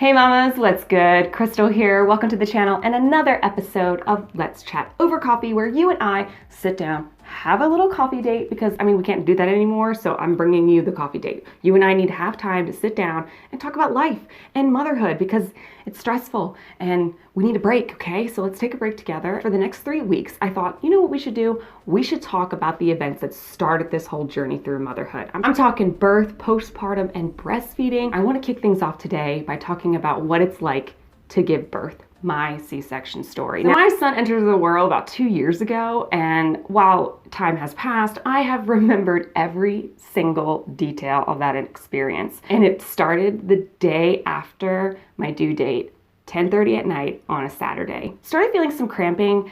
Hey mamas, what's good? Chrystal here. Welcome to the channel and another episode of Let's Chat Over Coffee, where you and I sit down, have a little coffee date, because we can't do that anymore, so I'm bringing you the coffee date. You and I need to have time to sit down and talk about life and motherhood because it's stressful and we need a break, okay? So let's take a break together. For the next 3 weeks, I thought, you know what we should do? We should talk about the events that started this whole journey through motherhood. I'm talking birth, postpartum, and breastfeeding. I want to kick things off today by talking about what it's like to give birth. My C-section story. Now, my son entered the world about 2 years ago, and while time has passed, I have remembered every single detail of that experience. And it started the day after my due date, 10:30 at night on a Saturday. Started feeling some cramping,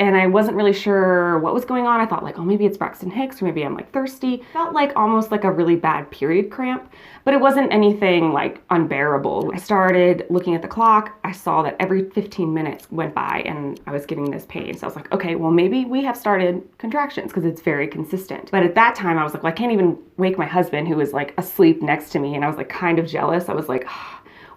and I wasn't really sure what was going on. I thought like, oh, maybe it's Braxton Hicks, or maybe I'm like thirsty. Felt like almost like a really bad period cramp, but it wasn't anything like unbearable. I started looking at the clock. I saw that every 15 minutes went by and I was getting this pain. So I was like, okay, well maybe we have started contractions because it's very consistent. But at that time I was like, well, I can't even wake my husband, who was like asleep next to me, and I was like kind of jealous. I was like,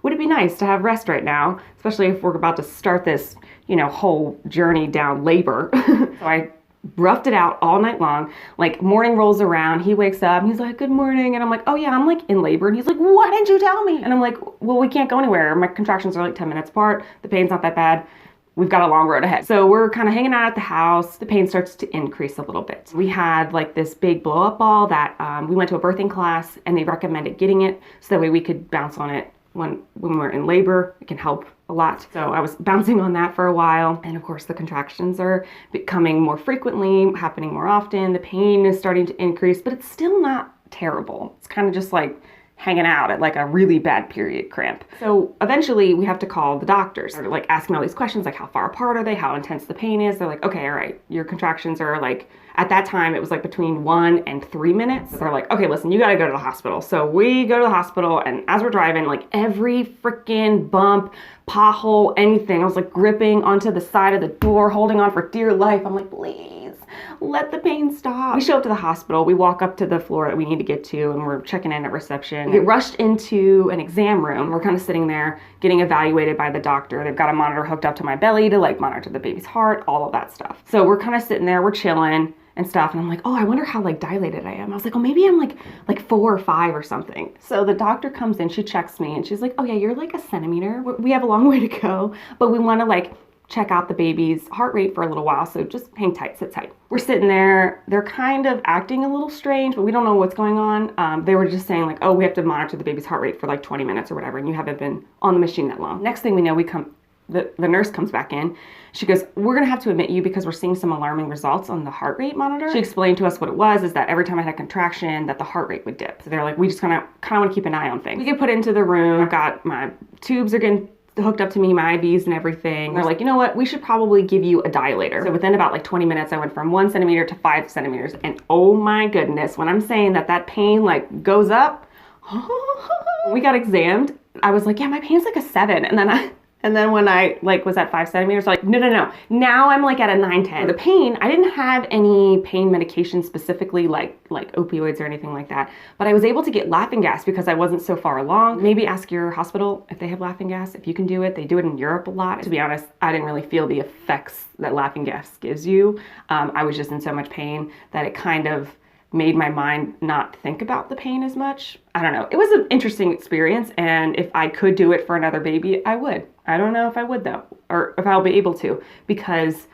would it be nice to have rest right now, especially if we're about to start this, whole journey down labor. So I roughed it out all night long. Like morning rolls around, he wakes up and he's like, good morning. And I'm like, oh yeah, I'm like in labor. And he's like, why didn't you tell me? And I'm like, well, we can't go anywhere. My contractions are like 10 minutes apart. The pain's not that bad. We've got a long road ahead. So we're kind of hanging out at the house. The pain starts to increase a little bit. We had like this big blow up ball that we went to a birthing class and they recommended getting it so that way we could bounce on it when we're in labor. It can help a lot. So I was bouncing on that for a while. And of course the contractions are becoming more frequently, happening more often. The pain is starting to increase, but it's still not terrible. It's kind of just like hanging out at like a really bad period cramp. So eventually we have to call the doctors. They're like asking all these questions, like how far apart are they? How intense the pain is? They're like, okay, all right, your contractions are like, at that time it was like between 1 and 3 minutes. They're like, okay, listen, you gotta go to the hospital. So we go to the hospital, and as we're driving, like every freaking bump, pothole, anything, I was like gripping onto the side of the door, holding on for dear life. I'm like, please, let the pain stop. We show up to the hospital. We walk up to the floor that we need to get to, and we're checking in at reception. We get rushed into an exam room. We're kind of sitting there getting evaluated by the doctor. They've got a monitor hooked up to my belly to like monitor the baby's heart, all of that stuff. So we're kind of sitting there, we're chilling and stuff. And I'm like, oh, I wonder how like dilated I am. I was like, oh, maybe I'm like 4 or 5 or something. So the doctor comes in, she checks me, and she's like, oh yeah, you're like a centimeter. We have a long way to go, but we want to like check out the baby's heart rate for a little while. So just hang tight, sit tight. We're sitting there. They're kind of acting a little strange, but we don't know what's going on. They were just saying like, oh, we have to monitor the baby's heart rate for like 20 minutes or whatever. And you haven't been on the machine that long. Next thing we know, the nurse comes back in. She goes, we're gonna have to admit you because we're seeing some alarming results on the heart rate monitor. She explained to us what it was, is that every time I had a contraction, that the heart rate would dip. So they're like, we just kind of want to keep an eye on things. We get put into the room. I've got my tubes are getting hooked up to me, my IVs and everything. They're like, you know what? We should probably give you a dilator. So within about like 20 minutes, I went from 1 centimeter to 5 centimeters. And oh my goodness, when I'm saying that pain like goes up, we got examined. I was like, yeah, my pain's like a 7. And then when I like was at 5 centimeters, like, no. Now I'm like at a 9, 10. The pain, I didn't have any pain medication specifically like opioids or anything like that, but I was able to get laughing gas because I wasn't so far along. Maybe ask your hospital if they have laughing gas, if you can do it. They do it in Europe a lot. To be honest, I didn't really feel the effects that laughing gas gives you. I was just in so much pain that it kind of made my mind not think about the pain as much. I don't know. It was an interesting experience, and if I could do it for another baby, I would. I don't know if I would though, or if I'll be able to, because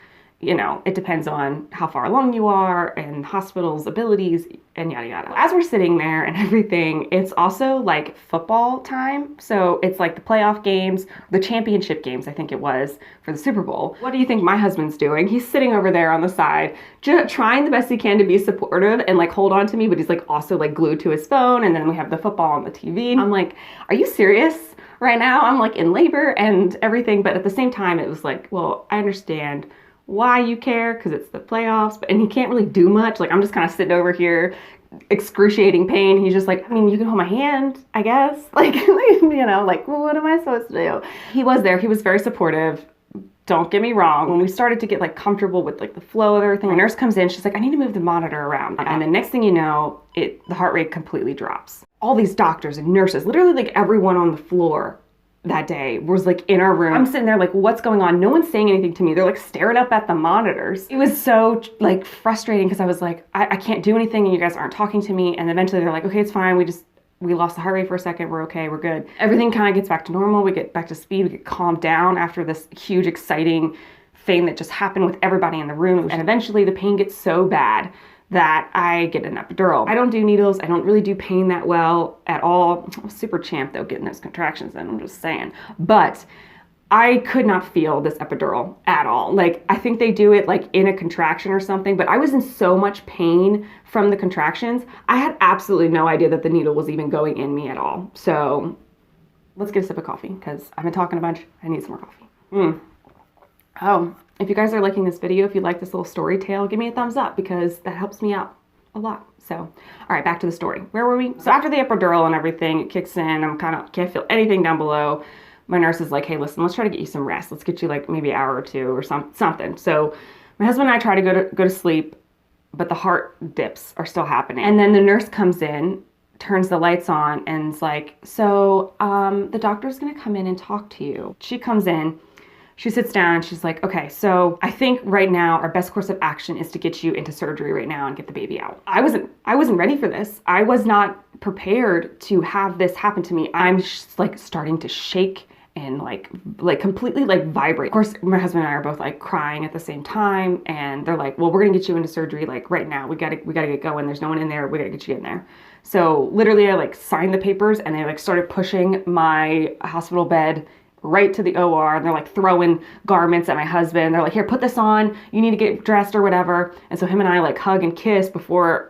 it depends on how far along you are and hospital's abilities and yada yada. As we're sitting there and everything, it's also like football time. So it's like the playoff games, the championship games, I think it was, for the Super Bowl. What do you think my husband's doing? He's sitting over there on the side, trying the best he can to be supportive and like hold on to me, but he's like also like glued to his phone. And then we have the football on the TV. I'm like, are you serious? Right now I'm like in labor and everything. But at the same time, it was like, well, I understand why you care because it's the playoffs, and he can't really do much. Like I'm just kind of sitting over here, excruciating pain. He's just like, you can hold my hand, I guess. Like, like what am I supposed to do? He was there. He was very supportive. Don't get me wrong. When we started to get like comfortable with like the flow of everything, the nurse comes in. She's like, I need to move the monitor around. And the next thing you know, the heart rate completely drops. All these doctors and nurses, literally like everyone on the floor that day was like in our room. I'm sitting there like, what's going on? No one's saying anything to me. They're like staring up at the monitors. It was so like frustrating because I was like, I can't do anything and you guys aren't talking to me. And eventually they're like, okay, it's fine. We lost the heart rate for a second. We're okay. We're good. Everything kind of gets back to normal. We get back to speed. We get calmed down after this huge, exciting thing that just happened with everybody in the room. And eventually the pain gets so bad that I get an epidural. I don't do needles. I don't really do pain that well at all. I was super champ though, getting those contractions in, I'm just saying. But I could not feel this epidural at all. Like, I think they do it like in a contraction or something, but I was in so much pain from the contractions. I had absolutely no idea that the needle was even going in me at all. So let's get a sip of coffee because I've been talking a bunch. I need some more coffee. Oh, if you guys are liking this video, if you like this little story tale, give me a thumbs up because that helps me out a lot. So, all right, back to the story. Where were we? So after the epidural and everything, it kicks in. I'm kind of can't feel anything down below. My nurse is like, hey, listen, let's try to get you some rest. Let's get you like maybe an hour or two or something. So my husband and I try to go to sleep, but the heart dips are still happening. And then the nurse comes in, turns the lights on, and is like, so the doctor's gonna come in and talk to you. She comes in. She sits down and she's like, okay, so I think right now our best course of action is to get you into surgery right now and get the baby out. I wasn't ready for this. I was not prepared to have this happen to me. I'm just like starting to shake and like completely like vibrate. Of course, my husband and I are both like crying at the same time, and they're like, well, we're gonna get you into surgery like right now. We gotta get going. There's no one in there. We gotta get you in there. So literally I like signed the papers and they like started pushing my hospital bed right to the OR, and they're like throwing garments at my husband. They're like, here, put this on. You need to get dressed or whatever. And so him and I like hug and kiss before,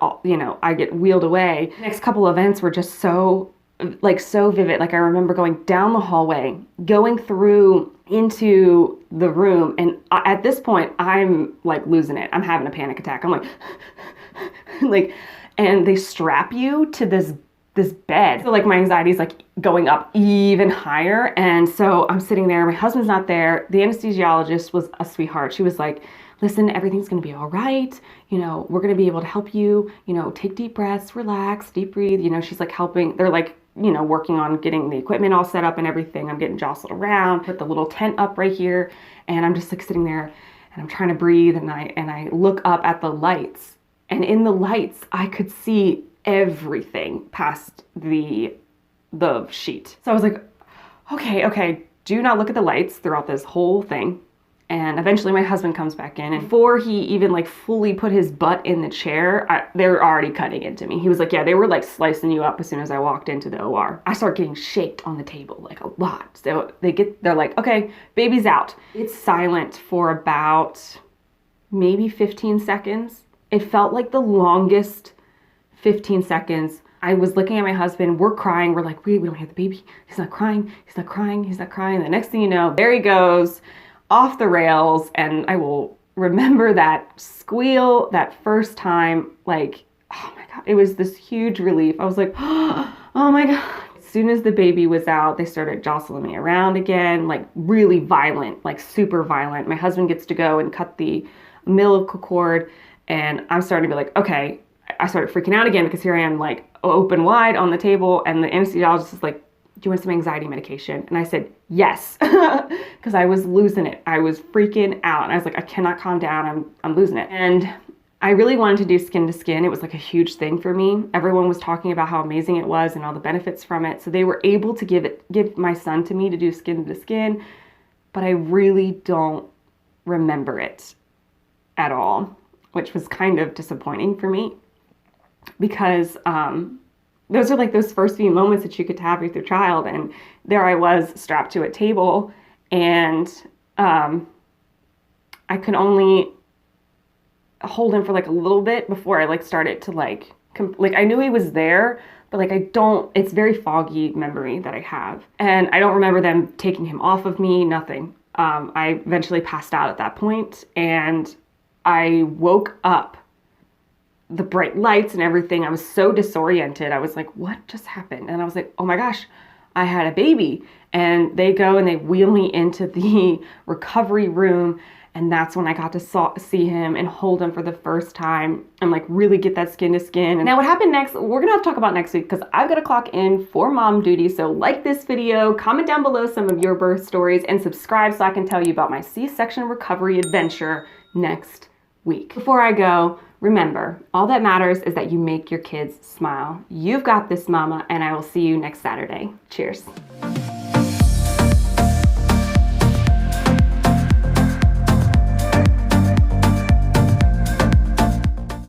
I get wheeled away. The next couple events were just so vivid. Like I remember going down the hallway, going through into the room. And at this point, I'm like losing it. I'm having a panic attack. I'm like, and they strap you to this bed. So like my anxiety is like going up even higher. And so I'm sitting there, my husband's not there. The anesthesiologist was a sweetheart. She was like, listen, everything's gonna be all right. We're gonna be able to help you, take deep breaths, relax, deep breathe. She's like helping. They're like, working on getting the equipment all set up and everything. I'm getting jostled around, put the little tent up right here. And I'm just like sitting there and I'm trying to breathe. And I look up at the lights, and in the lights, I could see everything past the sheet. So I was like, okay, do not look at the lights throughout this whole thing. And eventually my husband comes back in, and before he even like fully put his butt in the chair, they were already cutting into me. He was like, yeah, they were like slicing you up as soon as I walked into the OR. I start getting shaked on the table like a lot. So they're like, okay, baby's out. It's silent for about maybe 15 seconds. It felt like the longest 15 seconds. I was looking at my husband, we're crying. We're like, wait, we don't have the baby. He's not crying. He's not crying. He's not crying. The next thing you know, there he goes off the rails. And I will remember that squeal that first time, like, oh my God, it was this huge relief. I was like, oh my God. As soon as the baby was out, they started jostling me around again, like really violent, like super violent. My husband gets to go and cut the umbilical cord, and I'm starting to be like, okay. I started freaking out again because here I am like open wide on the table, and the anesthesiologist is like, do you want some anxiety medication? And I said, yes, because I was losing it. I was freaking out. And I was like, I cannot calm down. I'm losing it. And I really wanted to do skin to skin. It was like a huge thing for me. Everyone was talking about how amazing it was and all the benefits from it. So they were able to give my son to me to do skin to skin, but I really don't remember it at all, which was kind of disappointing for me. Because those are like those first few moments that you get to have with your child. And there I was strapped to a table, and I could only hold him for like a little bit before I like started to like I knew he was there, but like it's very foggy memory that I have. And I don't remember them taking him off of me, nothing. I eventually passed out at that point, and I woke up. The bright lights and everything, I was so disoriented. I was like, what just happened? And I was like, oh my gosh, I had a baby. And they go and they wheel me into the recovery room, And that's when I got to see him and hold him for the first time and like really get that skin to skin. And now what happened next, we're gonna have to talk about next week because I've got to clock in for mom duty. So like this video, comment down below some of your birth stories, and subscribe so I can tell you about my C-section recovery adventure next week. Before I go, remember, all that matters is that you make your kids smile. You've got this, mama, and I will see you next Saturday. Cheers.